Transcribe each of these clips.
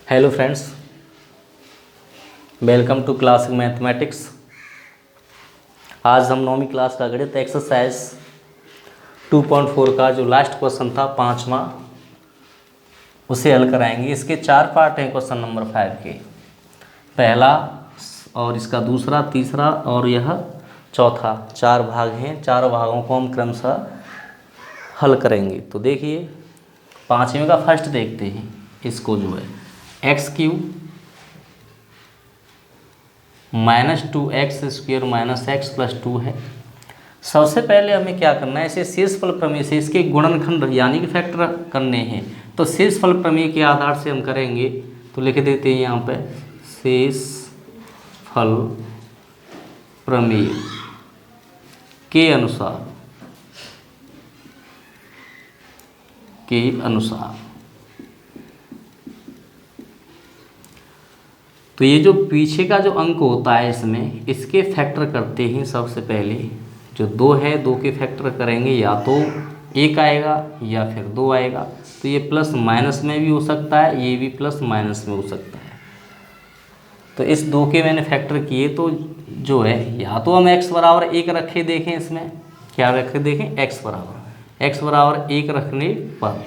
Hello friends, welcome to classic mathematics. आज हम 9वीं class का गणित एक्सरसाइज 2.4 का जो लास्ट क्वेश्चन था 5वां, उसे हल कराएंगे। इसके 4 पार्ट हैं क्वेश्चन नंबर 5 के। पहला और इसका दूसरा, तीसरा और यह चौथा, 4 भाग हैं। 4 भागों को हम क्रमशः हल करेंगे। तो देखिए 5वें का फर्स्ट देखते हैं। इसको जो है x³ -2x² -x + 2 है। सबसे पहले हमें क्या करना है, इसे शेषफल प्रमेय से इसके गुणनखंड यानी कि फैक्टर करने हैं। तो शेषफल प्रमेय के आधार से हम करेंगे। तो लिख देते हैं यहाँ पे शेषफल प्रमेय के अनुसार तो ये जो पीछे का जो अंक होता है इसमें इसके फैक्टर करते हैं। सबसे पहले जो 2 है, 2 के फैक्टर करेंगे, या तो 1 आएगा या फिर 2 आएगा। तो ये प्लस माइनस में भी हो सकता है, ये भी प्लस माइनस में हो सकता है। तो इस 2 के मैंने फैक्टर किए, तो जो है या तो हम x बराबर 1 रखे, देखें इसमें क्या रखे, देखें x बराबर 1 रखने पर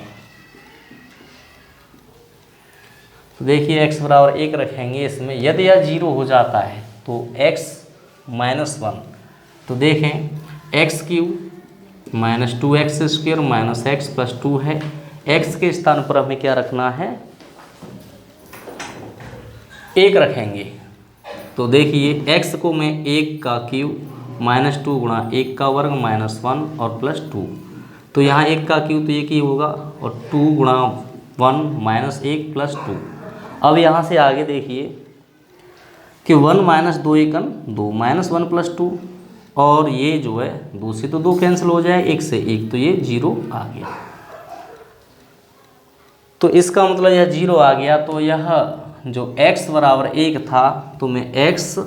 देखिए x बराबर 1 रखेंगे। इसमें यदि यह 0 हो जाता है तो x -1, तो देखें x³ -2x² -x + 2 है। x के स्थान पर हमें क्या रखना है, 1 रखेंगे। तो देखिए x को मैं 1 का क्यूब -2 गुणा 1 का वर्ग -1 और +2, तो यहाँ 1 का क्यूब तो 1 ही होगा, और 2 गुणा 1 -1 + 2। अब यहाँ से आगे देखिए कि 1 - 2 = 2 -1 + 2, और ये जो है 2 से तो 2 कैंसिल हो जाए, 1 से 1, तो ये 0 आ गया। तो इसका मतलब यह 0 आ गया। तो यह जो x बराबर 1 था, तो मैं x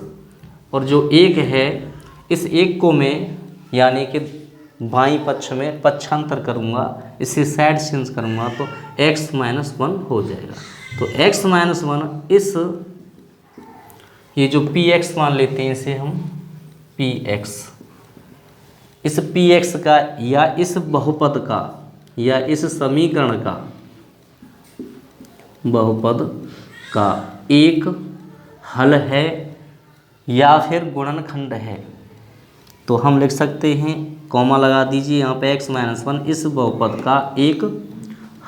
और जो 1 है, इस 1 को मैं यानी कि बाईं पक्ष में पक्षांतर करूँगा, इसे साइड चेंज करूँगा, तो x -1 हो जाएगा। तो x -1 इस ये जो px मान लेते हैं, इसे हम px, इस px का या इस बहुपद का या इस समीकरण का बहुपद का एक हल है या फिर गुणनखंड है। तो हम लिख सकते हैं, कॉमा लगा दीजिए यहाँ पे, x -1 इस बहुपद का एक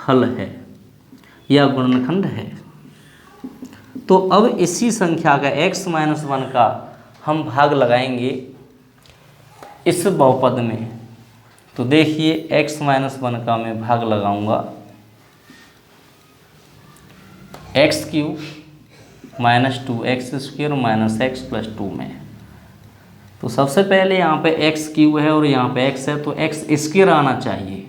हल है या गुणनखंड है। तो अब इसी संख्या का x -1 का हम भाग लगाएंगे इस बहुपद में। तो देखिए x -1 का मैं भाग लगाऊंगा x³ -2x² -x + 2 में। तो सबसे पहले यहाँ पे x³ है और यहाँ पे x है, तो x² आना चाहिए,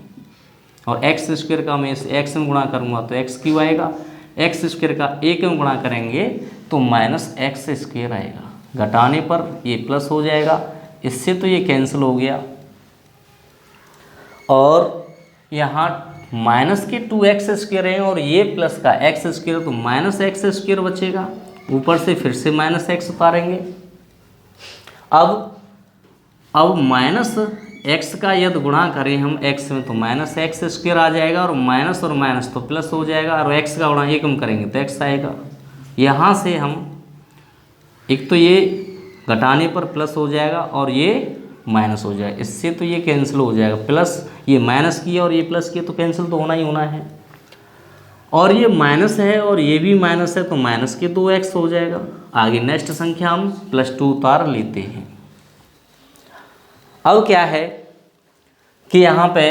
और x² का मैं इस x में गुणा करूँगा तो x³ आएगा। x² का 1 में गुणा करेंगे तो -x² आएगा। घटाने पर ये प्लस हो जाएगा, इससे तो ये कैंसिल हो गया। और यहाँ माइनस के 2x² हैं और ये प्लस का x², तो -x² बचेगा। ऊपर से फिर से -x उतारेंगे। अब -x का यदि गुणा करें हम x में, तो -x² आ जाएगा, और माइनस तो प्लस हो जाएगा, और x का गुणा 1 हम करेंगे तो x आएगा। यहाँ से हम एक तो ये घटाने पर प्लस हो जाएगा और ये माइनस हो जाएगा, इससे तो ये कैंसिल हो जाएगा। प्लस ये माइनस किया और ये प्लस किया, तो कैंसिल तो होना ही होना है। और ये माइनस है और ये भी माइनस है, तो माइनस के 2x हो जाएगा। आगे नेक्स्ट संख्या हम +2 उतार लेते हैं। अब क्या है कि यहाँ पे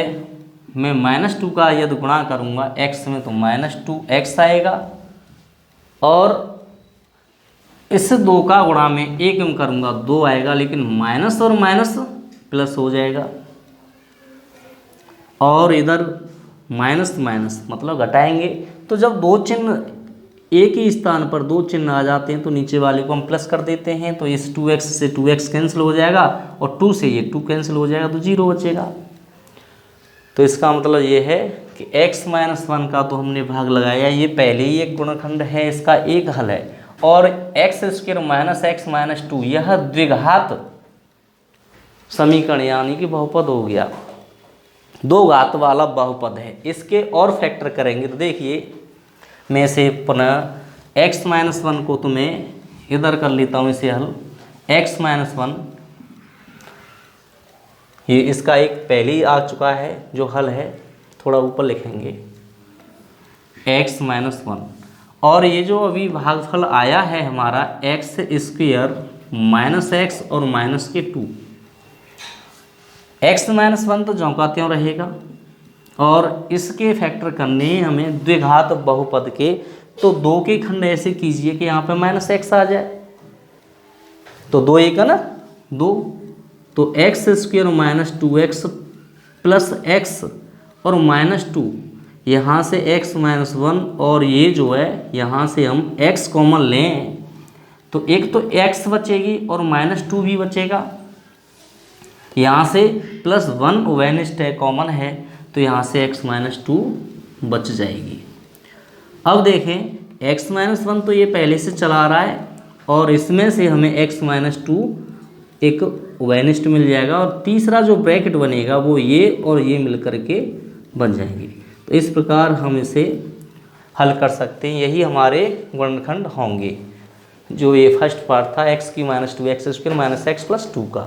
मैं -2 का यदि गुणा करूँगा x में, तो -2x आएगा, और इस 2 का गुणा में 1 में करूँगा 2 आएगा, लेकिन माइनस और माइनस प्लस हो जाएगा, और इधर माइनस मतलब घटाएंगे। तो जब 2 चिन्ह एक ही स्थान पर 2 चिन्ह आ जाते हैं, तो नीचे वाले को हम प्लस कर देते हैं, तो इस 2x से 2x कैंसिल हो जाएगा, और 2 से ये 2 कैंसिल हो जाएगा, तो 0 बचेगा। तो इसका मतलब ये है कि x माइनस वन का तो हमने भाग लगाया, ये पहले ही एक गुणनखंड है, इसका एक हल है। और x square minus x minus two यह द्विघात समीकरण यानी कि बहुपद हो गया, दो घात वाला बहुपद है। इसके और फैक्टर करेंगे तो देखिए, मैं से पुनः x माइनस वन को तो मैं इधर कर लेता हूँ इसे हल, x माइनस वन ये इसका एक पहले ही आ चुका है जो हल है, थोड़ा ऊपर लिखेंगे x माइनस वन, और ये जो अभी भागफल आया है हमारा एक्स स्क्वायर माइनस एक्स और माइनस के टू, एक्स माइनस वन तो ज्यों का त्यों रहेगा, और इसके फैक्टर करने हमें द्विघात बहुपद के, तो दो के खंड ऐसे कीजिए कि यहाँ पे माइनस एक्स आ जाए, तो दो एक है ना दो, तो x square minus two x plus x और माइनस टू, यहाँ से x माइनस वन, और ये जो है यहाँ से हम x कॉमन लें तो एक तो x बचेगी और माइनस टू भी बचेगा, यहाँ से प्लस वन वेनिस्ट है कॉमन है, तो यहाँ से x माइनस टू बच जाएगी। अब देखें x माइनस वन तो ये पहले से चला रहा है, और इसमें से हमें x माइनस टू एक वेनिस्ट मिल जाएगा, और तीसरा जो ब्रैकेट बनेगा वो ये और ये मिल करके बन जाएंगे। तो इस प्रकार हम इसे हल कर सकते हैं, यही हमारे गुणनखंड होंगे। जो ये फर्स्ट पार्ट था एक्स की minus two x square minus x plus two का,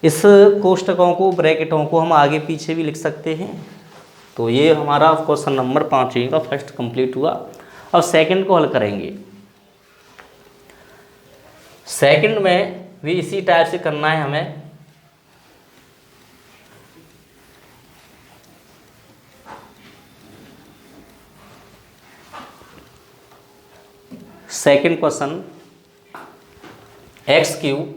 इस कोष्टकों को ब्रैकेटों को हम आगे पीछे भी लिख सकते हैं। तो ये हमारा क्वेश्चन नंबर 5 का फर्स्ट कंप्लीट हुआ। अब सेकंड को हल करेंगे। सेकंड में भी इसी टाइप से करना है हमें। Second question, x cube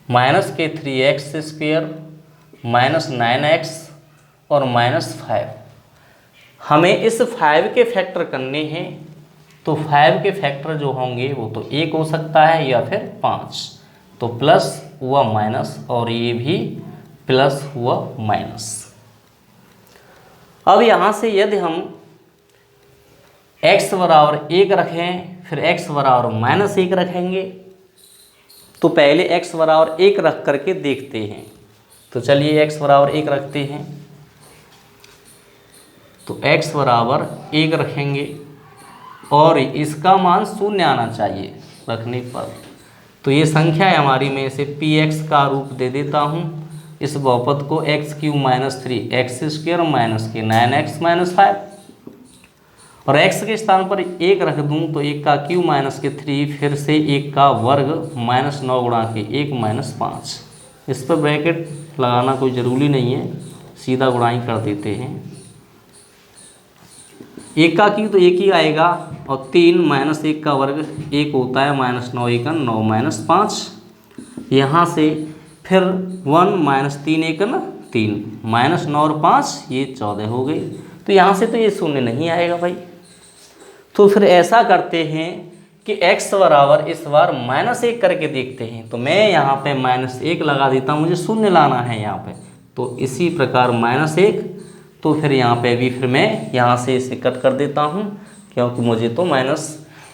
minus के 3x स्क्वायर माइनस 9x और माइनस 5, हमें इस 5 के फैक्टर करने हैं। तो 5 के फैक्टर जो होंगे वो तो 1 हो सकता है या फिर 5, तो प्लस हुआ माइनस और ये भी प्लस हुआ माइनस। अब यहाँ से यदि हम x बराबर 1 रखें, फिर x बराबर माइनस 1 रखेंगे, तो पहले x बराबर 1 रख करके देखते हैं। तो चलिए x बराबर 1 रखते हैं, तो x बराबर 1 रखेंगे और इसका मान 0 आना चाहिए रखने पर। तो ये संख्या है हमारी, में इसे px का रूप दे देता हूँ इस बहुपद को, x cube minus 3x square minus के 9x माइनस 5, और x के स्थान पर 1 रख दूं तो 1 का क्यूब माइनस के 3, फिर से 1 का वर्ग माइनस 9 गुणा के 1 माइनस 5। इस पर ब्रैकेट लगाना कोई ज़रूरी नहीं है, सीधा गुणाई कर देते हैं। 1 का क्यूब तो 1 ही आएगा, और 3 माइनस 1 का वर्ग 1 होता है, माइनस 9 1 9 माइनस 5। यहाँ से फिर 1 माइनस 3 1 3 माइनस 9 और 5 ये 14 हो गई। तो यहाँ से तो ये 0 नहीं आएगा भाई। तो फिर ऐसा करते हैं कि x बराबर इस बार माइनस 1 करके देखते हैं। तो मैं यहाँ पे माइनस 1 लगा देता हूँ, मुझे 0 लाना है यहाँ पे। तो इसी प्रकार माइनस 1, तो फिर यहाँ पे भी फिर मैं यहाँ से इसे कट कर देता हूँ, क्योंकि मुझे तो माइनस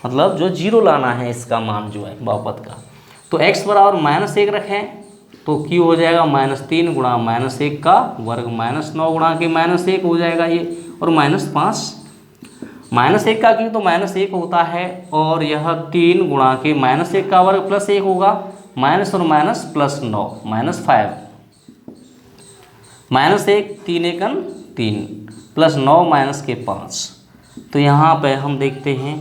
मतलब जो 0 लाना है इसका मान जो है बहुपद का। तो x बराबर माइनस 1 रखें तो q हो जाएगा माइनस 3 गुणा माइनस 1 का वर्ग माइनस 9 गुणा के माइनस 1 हो जाएगा ये, और माइनस 5। माइनस 1 का q तो माइनस 1 होता है, और यह 3 गुणा के माइनस 1 का वर्ग प्लस 1 होगा, माइनस और minus plus 9 minus 5, minus 1 3 1 3 plus 9 minus के 5। तो यहाँ पे हम देखते हैं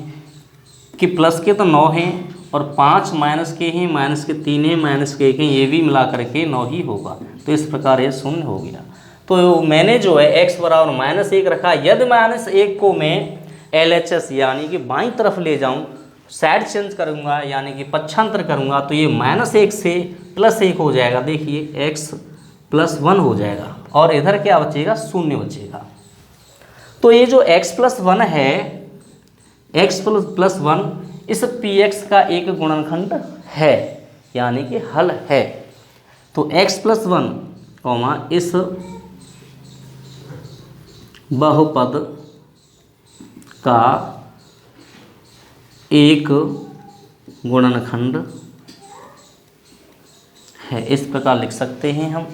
कि प्लस के तो 9 हैं और 5 माइनस के हैं, माइनस के 3 हैं, माइनस के 1 हैं, ये भी मिला करके 9 ही होगा। तो इस प्रकार ये 0 हो गया। तो मैंने जो है x बराबर माइनस 1 रखा। यदि माइनस 1 को मैं LHS यानी कि बाईं तरफ ले जाऊं, साइड चेंज करूंगा यानी कि पक्षांतर करूंगा, तो ये माइनस 1 से प्लस 1 हो जाएगा। देखिए x प्लस 1 हो जाएगा, और इधर क्या बचेगा 0 बचेगा। तो ये जो x प्लस 1 है, x प्लस 1 इस px का एक गुणनखंड है यानी कि हल है। तो x प्लस 1 कॉमा इस बहुपद का एक गुणनखंड है। इस प्रकार लिख सकते हैं हम।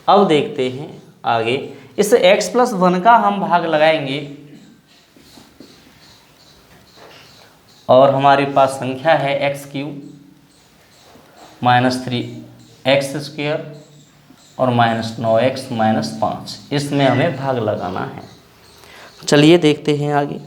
अब देखते हैं आगे, इस x+1 का हम भाग लगाएंगे और हमारे पास संख्या है x³ -3x² और -9x -5। इसमें हमें भाग लगाना है। चलिए देखते हैं आगे।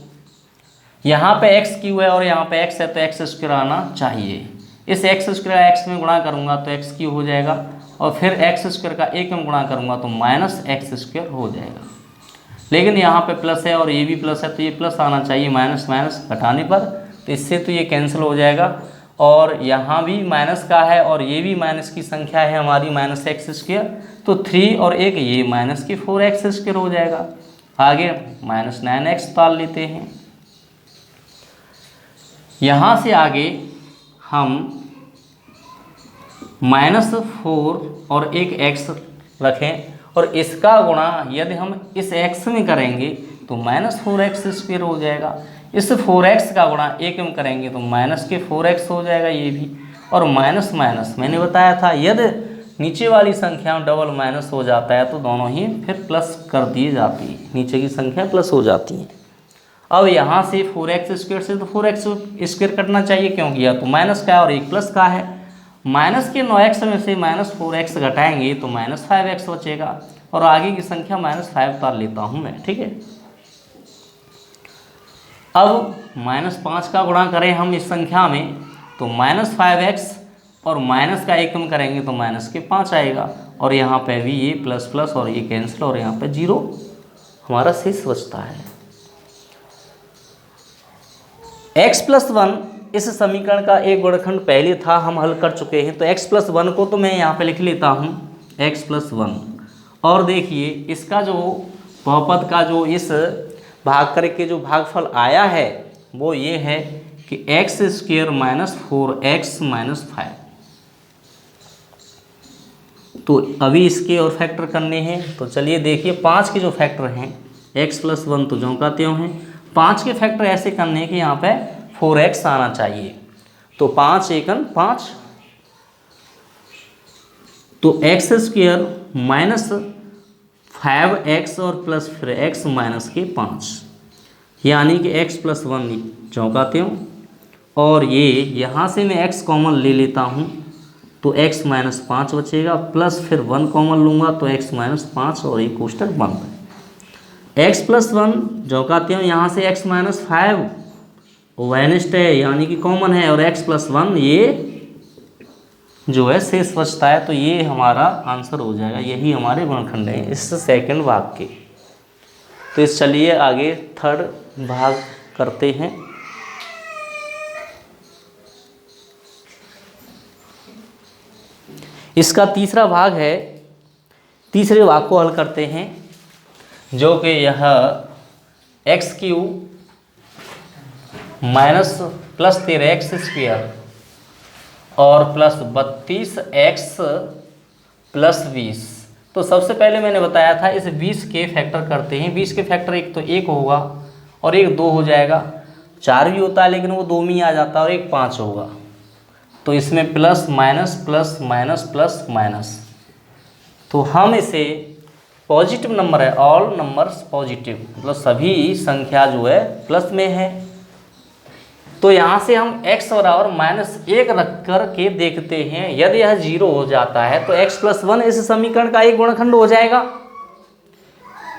यहाँ पे x³ है और यहाँ पे x है तो x² आना चाहिए। इस x² x में गुणा करूँगा तो x³ हो जाएगा और फिर x² का 1 में गुणा करूँगा तो -x² हो जाएगा। लेकिन यहाँ पे प्लस है और ये भी प्लस है तो ये प्लस आना चाहिए माइनस माइनस घटाने पर, तो इससे तो ये कैंसिल हो जाएगा। और यहाँ भी माइनस का है और ये भी माइनस की संख्या है हमारी -x², तो 3 और 1 ये माइनस की 4x² हो जाएगा। आगे -9x डाल लेते हैं। यहाँ से आगे हम -4 और 1x रखें और इसका गुणा यदि हम इस x में करेंगे तो -4x² हो जाएगा। इस 4x का गुणा 1 में करेंगे तो -4x हो जाएगा ये भी। और माइनस माइनस मैंने बताया था यदि नीचे वाली संख्या में डबल माइनस हो जाता है तो दोनों ही फिर प्लस कर दी जाती है, नीचे की संख्या प्लस हो जाती है। अब यहाँ से 4x² से तो 4x² कटना चाहिए क्योंकि यह तो माइनस का है और एक प्लस का है। माइनस के 9x में से -4x घटाएंगे तो -5x बचेगा और आगे की संख्या -5 उतार लेता हूँ मैं, ठीक है। अब -5 का गुणा करें हम इस संख्या में तो -5x और माइनस का 1 कम करेंगे तो -5 आएगा और यहाँ पे भी ये प्लस प्लस और ये कैंसिल और यहाँ पे 0 हमारा शेष बचता है। x+1 इस समीकरण का एक गुणनखंड पहले था, हम हल कर चुके हैं। तो x+1 को तो मैं यहाँ पे लिख लेता हूँ x+1। और देखिए इसका जो बहुपद का जो इस भाग करके जो भागफल आया है वो ये है कि x² -4x -5। तो अभी इसके और फैक्टर करने हैं। तो चलिए देखिए 5 के जो फैक्टर हैं x+1 तो ज्यों का त्यों हैं, 5 के फैक्टर ऐसे करने हैं कि यहाँ पे 4x आना चाहिए। तो 5 एकन 5, तो x² -5x और प्लस फिर x -5, यानी कि x+1 ज्यों का त्यों। और ये यहाँ से मैं x कॉमन ले लेता हूँ तो x -5 बचेगा, प्लस फिर 1 कॉमन लूँगा तो x -5 और एक कोष्टक बंद है। x+1 ज्यों का त्यों, यहाँ से x -5 वेनिस्ट है यानी कि कॉमन है और x+1 ये जो है शेष बचता है। तो ये हमारा आंसर हो जाएगा, यही हमारे गुणनखंड हैं इस सेकंड भाग के। तो इस चलिए आगे थर्ड भाग करते हैं। इसका तीसरा भाग है, तीसरे भाग को हल करते हैं जो कि यह x³ -+13x² और +32x + 20। तो सबसे पहले मैंने बताया था इस 20 के फैक्टर करते हैं। 20 के फैक्टर एक तो 1 होगा और एक 2 हो जाएगा, 4 भी होता है लेकिन वो 2 में ही आ जाता है और एक 5 होगा। तो इसमें plus minus plus minus plus minus, तो हम इसे पॉजिटिव नंबर है, ऑल नंबर्स पॉजिटिव, मतलब सभी संख्या जो है प्लस में है। तो यहाँ से हम x बराबर -1 रख कर के देखते हैं, यदि यह 0 हो जाता है तो x+1 इस समीकरण का एक गुणनखंड हो जाएगा।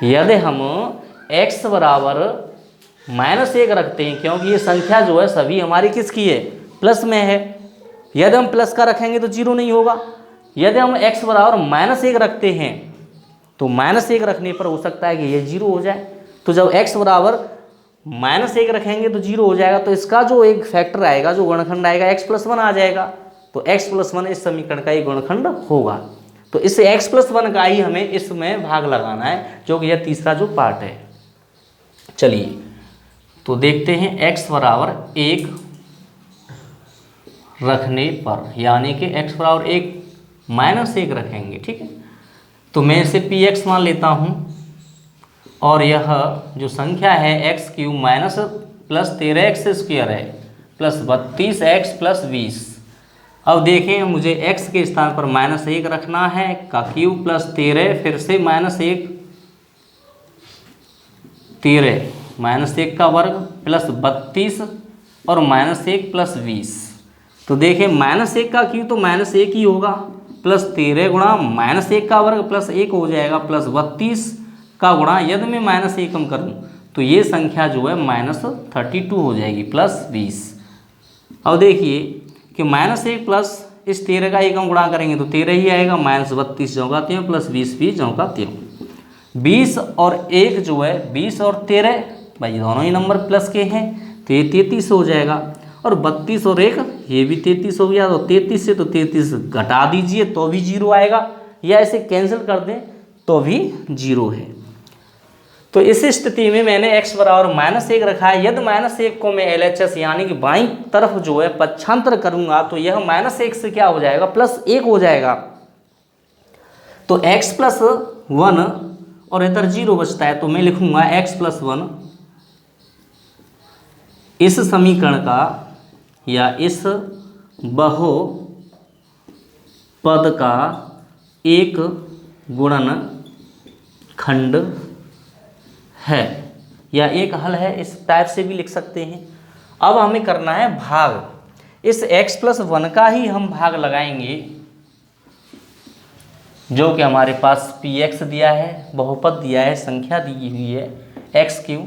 यदि हम x बराबर -1 रखते हैं क्योंकि ये संख्या जो है सभी हमारी किसकी है, प्लस में है। यदि हम प्लस का रखेंगे तो 0 नहीं होगा। यदि हम x बराबर -1 रखते हैं तो -1 रखने पर हो सकता है कि ये 0 हो जाए। तो जब x बराबर -1 रखेंगे तो 0 हो जाएगा, तो इसका जो एक फैक्टर आएगा, जो गुणनखंड आएगा x+1 आ जाएगा। तो x+1 इस समीकरण का एक गुणनखंड होगा। तो इस x+1 का ही हमें इसमें भाग लगाना है, जो कि यह तीसरा जो पार्ट है। चलिए तो देखते हैं x बराबर 1 रखने पर, यानी कि x बराबर 1 -1 रखेंगे, ठीक है। तो मैं इसे पी एक्स मान लेता हूँ और यह जो संख्या है x cube minus plus 13x² है प्लस 32x प्लस 20। अब देखें मुझे x के स्थान पर -1 रखना है का क्यूब प्लस 13 फिर से -1 13 -1 का वर्ग प्लस 32 और -1 प्लस 20। तो देखें -1 का क्यूब तो -1 ही होगा प्लस 13 गुणा -1 का वर्ग प्लस 1 हो जाएगा प्लस 32 का गुणा यदि मैं -1 कम करूँ तो ये संख्या जो है -32 हो जाएगी प्लस 20। अब देखिए कि -1 प्लस इस 13 का एकम गुणा करेंगे तो 13 ही आएगा, -32 चौका 3 प्लस 20 चौका 3। 20 और 1 जो है 20 और 13 भाई दोनों ही नंबर प्लस के हैं तो ये 33 हो जाएगा और 32 और 1 ये भी 33 हो गया। तो 33 से तो 33 घटा दीजिए तो भी 0 आएगा या इसे कैंसिल कर दें तो भी 0 है। तो इस स्थिति में मैंने x बराबर -1 रखा है। यदि -1 को मैं LHS यानी कि बाईं तरफ जो है पक्षांतर करूंगा तो यह -1 से क्या हो जाएगा +1 हो जाएगा। तो x + 1 और इधर 0 बचता है तो मैं लिखूंगा x + 1 इस समीकरण का या इस बहुपद का एक गुणनखंड है या एक हल है, इस टाइप से भी लिख सकते हैं। अब हमें करना है भाग। इस x + 1 का ही हम भाग लगाएंगे जो कि हमारे पास px दिया है, बहुपद दिया है, संख्या दी हुई है x³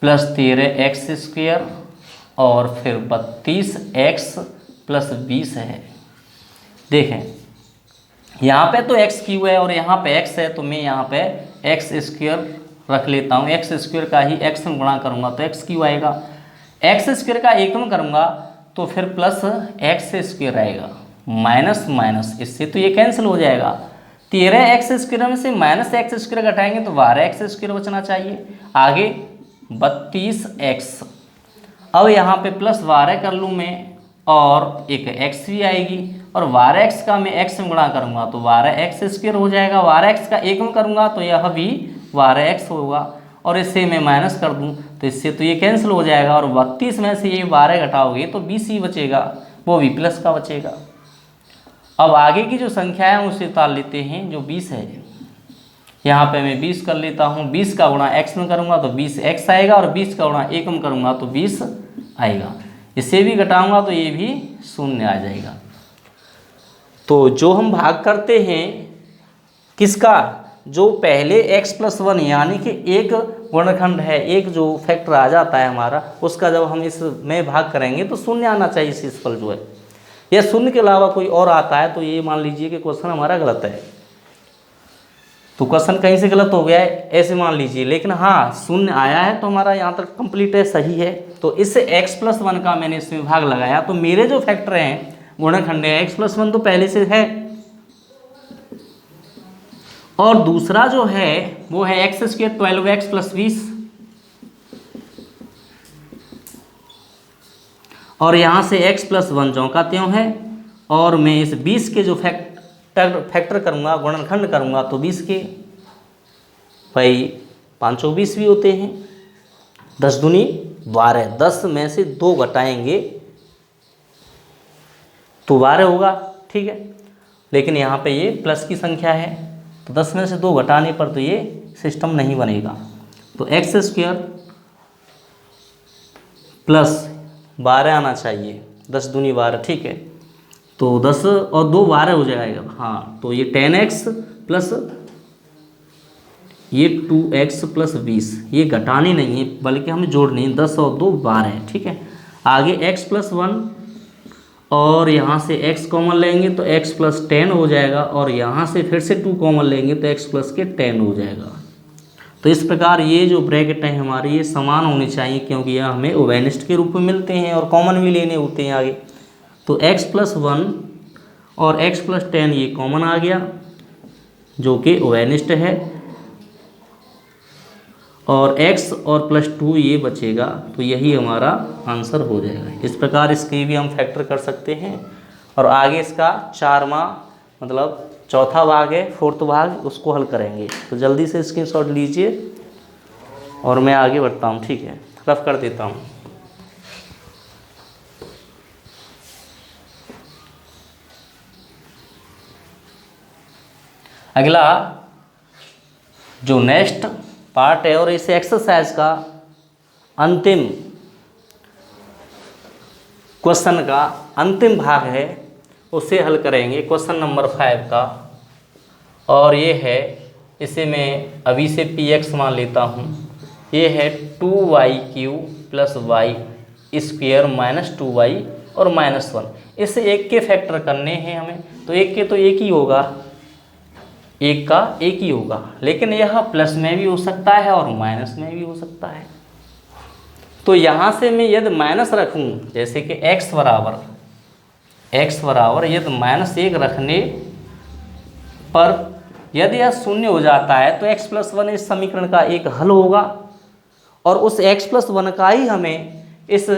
+ 13x² और फिर 32x + 20 है। देखें यहाँ पे तो x³ है और यहाँ पे x है तो मैं यहाँ पे x² रख लेता हूँ। x² का ही x में गुणा करूँगा तो x³ आएगा, x² का एकम करूँगा तो फिर प्लस x² आएगा, माइनस माइनस इससे तो ये कैंसिल हो जाएगा। 13x² में से -x² घटाएंगे तो 12x² बचना चाहिए। आगे 32x, अब यहाँ पे प्लस 12 कर लूँ मैं और एक x भी आएगी और 12x का मैं x में गुणा करूँगा तो 12x² हो जाएगा। 12x का एकम करूँगा तो यह भी 12x होगा और इससे मैं माइनस कर दूँ तो इससे तो ये कैंसिल हो जाएगा और 32 में से ये 12 घटाओगे तो 20 ही बचेगा, वो भी प्लस का बचेगा। अब आगे की जो संख्या है उसे उतार लेते हैं जो 20 है। यहाँ पे मैं 20 कर लेता हूँ, 20 का गुणा x में करूँगा तो 20x आएगा और 20 का गुणा एकम करूँगा तो 20 आएगा। इसे भी घटाऊंगा तो ये भी 0 आ जाएगा। तो जो हम भाग करते हैं किसका, जो पहले x + 1 यानी कि एक गुणनखंड है, एक जो फैक्टर आ जाता है हमारा, उसका जब हम इसमें भाग करेंगे तो 0 आना चाहिए शेषफल जो है। या 0 के अलावा कोई और आता है तो ये मान लीजिए कि क्वेश्चन हमारा गलत है, तो क्वेश्चन कहीं से गलत हो गया है ऐसे मान लीजिए। लेकिन हाँ 0 आया है तो हमारा यहाँ तक कंप्लीट है, सही है। तो इस x + 1 का मैंने इसमें भाग लगाया तो मेरे जो फैक्टर हैं गुणनखंड है x + 1 तो पहले से है और दूसरा जो है वो है x² 12x + 20 और यहाँ से x + 1 ज्यों का त्यों है और मैं इस 20 के जो फैक्टर करूँगा गुणनखंड करूँगा तो 20 के भाई 5 20 भी होते हैं, 10 दूनी 12, 10 में से 2 घटाएंगे तो 12 होगा, ठीक है। लेकिन यहाँ पे ये प्लस की संख्या है तो 10 में से 2 घटाने पर तो ये सिस्टम नहीं बनेगा। तो x² + 12 आना चाहिए, 10 दूनी 12, ठीक है। तो 10 और 2 12 हो जाएगा, हाँ। तो ये 10x प्लस ये 2x + 20, ये घटाने नहीं है बल्कि हमें जोड़ने हैं, 10 और 2 12 है, ठीक है। आगे x + 1 और यहाँ से x कॉमन लेंगे तो x + 10 हो जाएगा और यहाँ से फिर से 2 कॉमन लेंगे तो x + के 10 हो जाएगा। तो इस प्रकार ये जो ब्रैकेट है हमारे ये समान होनी चाहिए क्योंकि यह हमें ओवेनिस्ट के रूप में मिलते हैं और कॉमन भी लेने होते हैं आगे। तो x + 1 और x + 10 ये कॉमन आ गया जो कि ओवेनिस्ट है और x और +2 ये बचेगा तो यही हमारा आंसर हो जाएगा। इस प्रकार इसके भी हम फैक्टर कर सकते हैं और आगे इसका 4वां मतलब चौथा भाग है, फोर्थ भाग, उसको हल करेंगे। तो जल्दी से स्क्रीनशॉट लीजिए और मैं आगे बढ़ता हूँ, ठीक है, रफ कर देता हूँ। अगला जो नेक्स्ट पार्ट है और इस एक्सरसाइज का अंतिम क्वेश्चन का अंतिम भाग है, उसे हल करेंगे, क्वेश्चन नंबर 5 का। और ये है, इसे मैं अभी से px मान लेता हूँ। ये है 2y³ + y² - 2y और -1। इसे एक के फैक्टर करने हैं हमें, तो एक के तो एक ही होगा, एक का एक ही होगा, लेकिन यह प्लस में भी हो सकता है और माइनस में भी हो सकता है। तो यहाँ से मैं यदि माइनस रखूँ, जैसे कि x बराबर यदि -1 रखने पर यदि यह शून्य हो जाता है तो x + 1 इस समीकरण का एक हल होगा, और उस x + 1 का ही हमें इस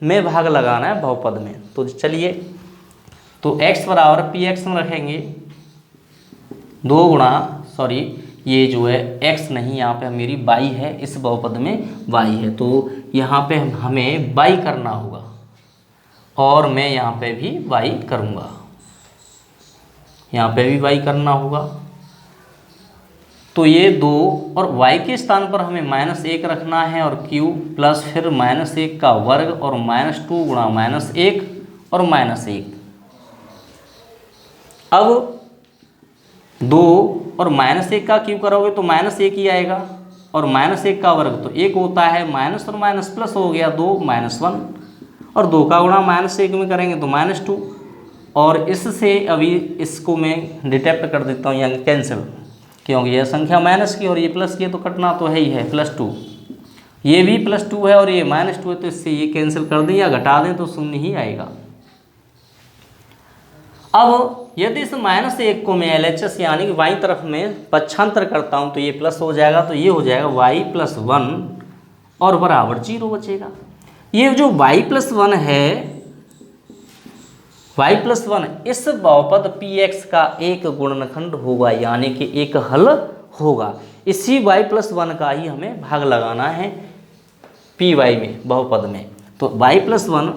में भाग लगाना है बहुपद में। तो चलिए, तो x बराबर px में रखेंगे, 2 गुणा, सॉरी ये जो है x नहीं, यहाँ पे मेरी y है, इस बहुपद में y है, तो यहाँ पे हमें y करना होगा, और मैं यहाँ पे भी y करूँगा, यहाँ पे भी y करना होगा। तो ये 2 और y के स्थान पर हमें -1 रखना है, और q प्लस फिर -1 का वर्ग और -2 गुणा -1 और -1। अब 2 और -1 का क्यूब करोगे तो -1 ही आएगा, और -1 का वर्ग तो 1 होता है, माइनस और माइनस प्लस हो गया 2 -1, और 2 का गुणा -1 में करेंगे तो -2। और इससे अभी इसको मैं डिटेक्ट कर देता हूँ, यानी कैंसिल, क्योंकि यह संख्या माइनस की और ये प्लस की, तो कटना तो है ही है, +2, ये भी +2 है और ये -2 है, तो इससे ये कैंसिल कर दें या घटा दें तो शून्य ही आएगा। अब यदि इस -1 को मैं LHS यानी कि बाईं तरफ में पक्षांतर करता हूँ तो ये प्लस हो जाएगा, तो ये हो जाएगा y + 1 और बराबर 0 बचेगा। ये जो y + 1 है, y + 1 इस बहुपद px का एक गुणनखंड होगा, यानी कि एक हल होगा। इसी y + 1 का ही हमें भाग लगाना है py में, बहुपद में। तो y + 1,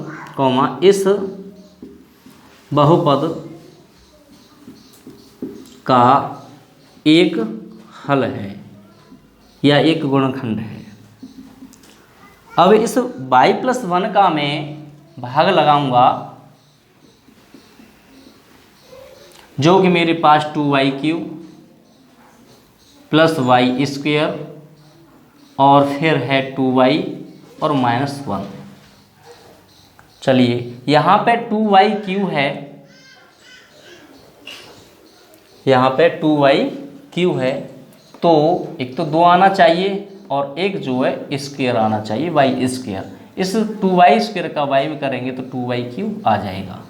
इस बहुपद का एक हल है या एक गुणनखंड है। अब इस y + 1 का मैं भाग लगाऊंगा, जो कि मेरे पास 2y³ + y² और फिर है 2y और -1। चलिए, यहाँ पे 2y³ है, यहाँ पे 2y³ है, तो एक तो 2 आना चाहिए और एक जो है स्क्वायर आना चाहिए, y²। इस 2y² का y में करेंगे तो 2y³ आ जाएगा।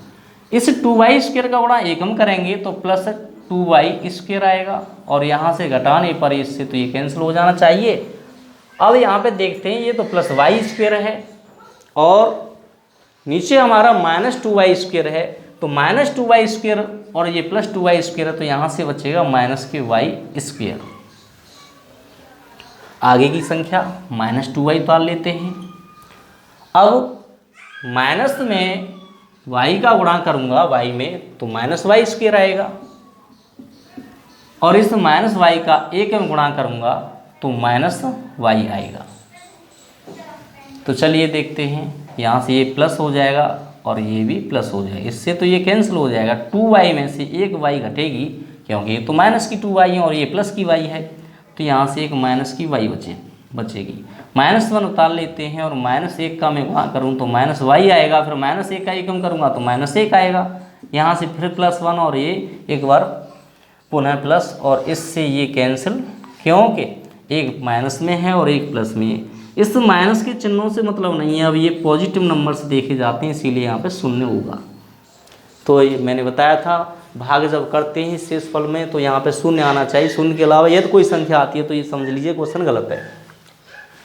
इस 2y² का गुणा एकम करेंगे तो +2y² आएगा, और यहाँ से घटाने पर इससे तो ये कैंसिल हो जाना चाहिए। अब यहाँ पे देखते हैं, ये तो +y² है और नीचे हमारा -2y² है, तो -2y² और ये +2y² है, तो यहाँ से बचेगा -y²। आगे की संख्या -2y उतार लेते हैं। अब माइनस में y का गुणा करूँगा y में, तो -y² आएगा, और इस -y का 1 में गुणा करूँगा तो -y आएगा। तो चलिए देखते हैं, यहाँ से ये प्लस हो जाएगा और ये भी प्लस हो जाएगा, इससे तो ये कैंसिल हो जाएगा। 2y में से एक y घटेगी, क्योंकि ये तो माइनस की 2y है और ये प्लस की y है, तो यहाँ से एक माइनस की y बचेगी। -1 उतार लेते हैं, और -1 का मैं गुणा करूँ तो -y आएगा, फिर -1 का एकम करूँगा तो -1 आएगा, यहाँ से फिर +1 और ये एक बार पुनः प्लस, और इससे ये कैंसिल, क्योंकि एक माइनस में है और एक प्लस में है। इस माइनस के चिन्हों से मतलब नहीं है, अब ये पॉजिटिव नंबर से देखे जाते हैं, इसीलिए यहाँ पे शून्य होगा। तो ये मैंने बताया था, भाग जब करते हैं शेष फल में तो यहाँ पे शून्य आना चाहिए, शून्य के अलावा यदि कोई संख्या आती है तो ये समझ लीजिए क्वेश्चन गलत है।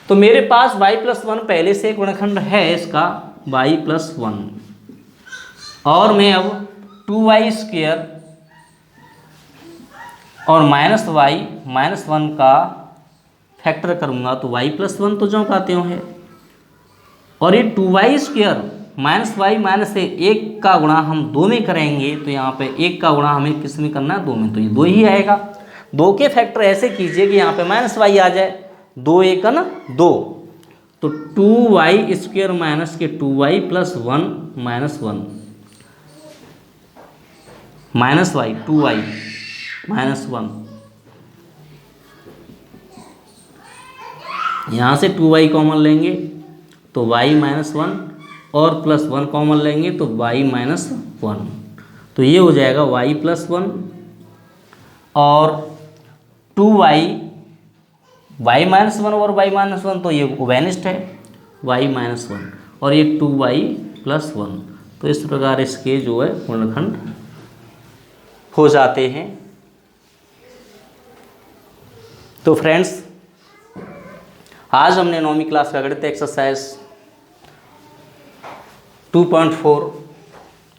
तो मेरे पास y + 1 पहले से गुणनखंड है इसका y + 1, और मैं अब 2y² और -1 का फैक्टर करूँगा तो y+1 तो जो आते हो है। और ये 2y² -y - 1 का गुणा हम 2 में करेंगे तो यहाँ पे 1 का गुणा हमें किस में करना है, 2 में, तो ये 2 ही आएगा। 2 के फैक्टर ऐसे कीजिए कि यहाँ पे -y आ जाए, 2 1 का ना 2, तो 2y² माइनस के 2y + 1 - 1 -y 2y - 1, यहाँ से 2y कॉमन लेंगे तो y - 1 और +1 कॉमन लेंगे तो y - 1, तो ये हो जाएगा y + 1 और 2y y - 1 और y - 1 तो ये वेनिस्ट है, y - 1 और ये 2y + 1, तो इस प्रकार इसके जो है गुणनखंड हो जाते हैं। तो फ्रेंड्स, आज हमने 9वीं क्लास का गणित एक्सरसाइज 2.4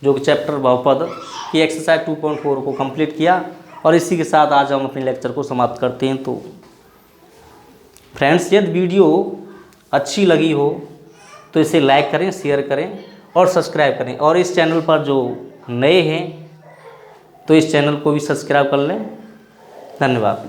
जो कि चैप्टर बहुपद की एक्सरसाइज 2.4 को कंप्लीट किया और इसी के साथ आज हम अपने लेक्चर को समाप्त करते हैं। तो फ्रेंड्स, यदि वीडियो अच्छी लगी हो तो इसे लाइक करें, शेयर करें और सब्सक्राइब करें, और इस चैनल पर जो नए हैं तो इस चैनल को भी सब्सक्राइब कर लें। धन्यवाद।